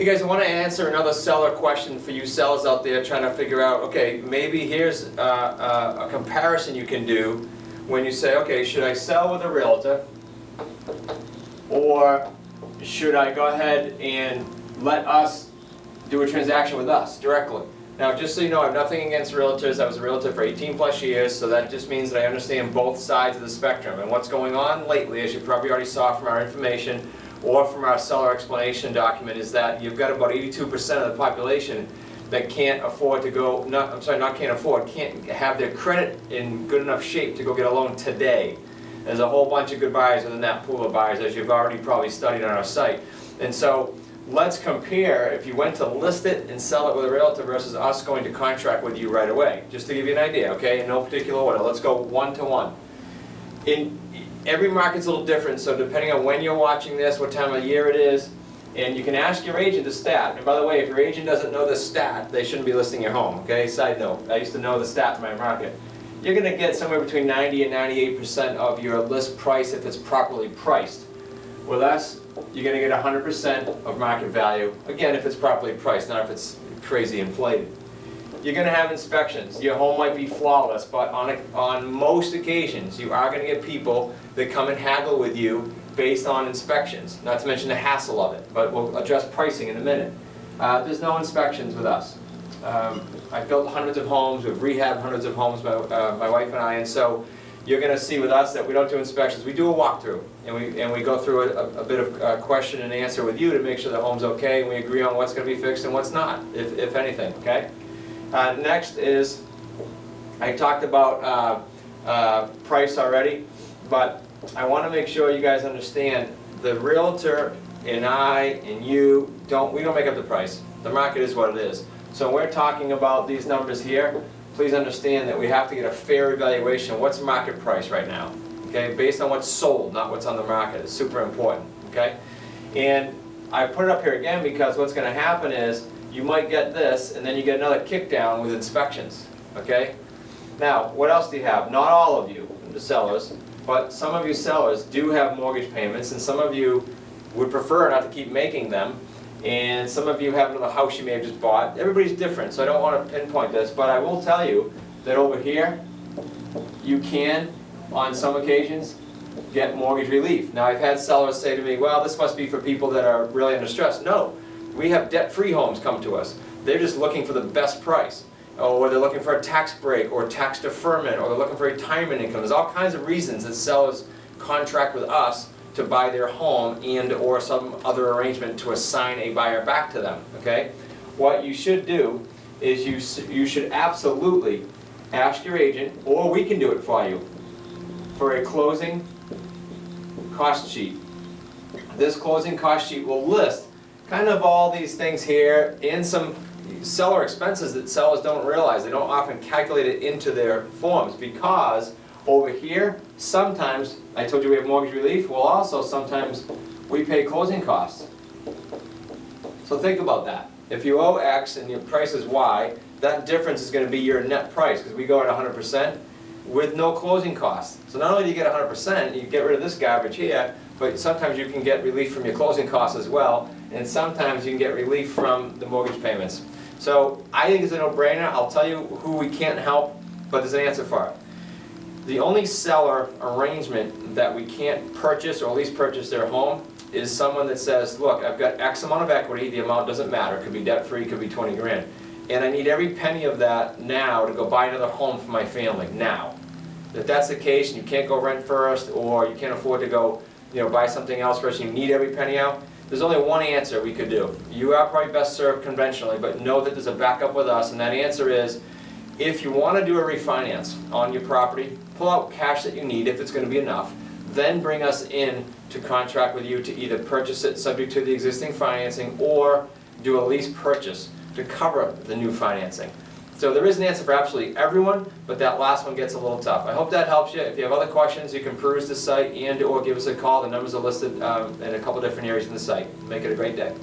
You guys, I want to answer another seller question for you sellers out there trying to figure out, okay, maybe here's a comparison you can do when you say, okay, should I sell with a realtor or should I go ahead and let us do a transaction with us directly? Now, just so you know, I have nothing against realtors. I was a realtor for 18 plus years, so that just means that I understand both sides of the spectrum. And what's going on lately, as you probably already saw from our information or from our seller explanation document, is that you've got about 82% of the population that can't afford to go, can't have their credit in good enough shape to go get a loan today. There's a whole bunch of good buyers within that pool of buyers, as you've already probably studied on our site. And so let's compare if you went to list it and sell it with a realtor versus us going to contract with you right away. Just to give you an idea, okay, in no particular order. Let's go one to one. Every market's a little different, so depending on when you're watching this, what time of year it is, and you can ask your agent the stat. And by the way, if your agent doesn't know the stat, they shouldn't be listing your home, okay? Side note, I used to know the stat in my market. You're going to get somewhere between 90 and 98% of your list price if it's properly priced. With us, you're going to get 100% of market value, again, if it's properly priced, not if it's crazy inflated. You're going to have inspections. Your home might be flawless, but on most occasions, you are going to get people that come and haggle with you based on inspections, not to mention the hassle of it, but we'll address pricing in a minute. There's no inspections with us. I've built hundreds of homes, we've rehabbed hundreds of homes, my wife and I, and so you're going to see with us that we don't do inspections. We do a walkthrough, and we go through a bit of question and answer with you to make sure the home's okay, and we agree on what's going to be fixed and what's not, if anything, okay? Next is, I talked about price already, but I want to make sure you guys understand the realtor and I and you, we don't make up the price. The market is what it is. So when we're talking about these numbers here, please understand that we have to get a fair evaluation. What's market price right now? Okay, based on what's sold, not what's on the market. It's super important. Okay, and I put it up here again because what's going to happen is you might get this, and then you get another kick down with inspections. Okay, now what else do you have? Not all of you, the sellers, but some of you sellers do have mortgage payments, and some of you would prefer not to keep making them. And some of you have another house you may have just bought. Everybody's different, so I don't want to pinpoint this, but I will tell you that over here, you can, on some occasions, get mortgage relief. Now, I've had sellers say to me, well, this must be for people that are really under stress. No, we have debt-free homes come to us. They're just looking for the best price, or they're looking for a tax break, or tax deferment, or they're looking for retirement income. There's all kinds of reasons that sellers contract with us to buy their home and or some other arrangement to assign a buyer back to them, okay? What you should do is you should absolutely ask your agent, or we can do it for you, for a closing cost sheet. This closing cost sheet will list kind of all these things here and some seller expenses that sellers don't realize. They don't often calculate it into their forms because over here, sometimes, I told you we have mortgage relief, well also sometimes we pay closing costs. So think about that. If you owe X and your price is Y, that difference is going to be your net price because we go at 100% with no closing costs. So not only do you get 100%, you get rid of this garbage here, but sometimes you can get relief from your closing costs as well, and sometimes you can get relief from the mortgage payments. So I think it's a no-brainer. I'll tell you who we can't help, but there's an answer for it. The only seller arrangement that we can't purchase, or at least purchase their home, is someone that says, look, I've got X amount of equity, the amount doesn't matter, it could be debt-free, it could be 20 grand, and I need every penny of that now to go buy another home for my family, now. If that's the case, and you can't go rent first, or you can't afford to go buy something else first, and you need every penny out, there's only one answer we could do. You are probably best served conventionally, but know that there's a backup with us, and that answer is, if you want to do a refinance on your property, pull out cash that you need if it's going to be enough, then bring us in to contract with you to either purchase it subject to the existing financing or do a lease purchase to cover the new financing. So there is an answer for absolutely everyone, but that last one gets a little tough. I hope that helps you. If you have other questions, you can peruse the site and or give us a call. The numbers are listed in a couple different areas in the site. Make it a great day.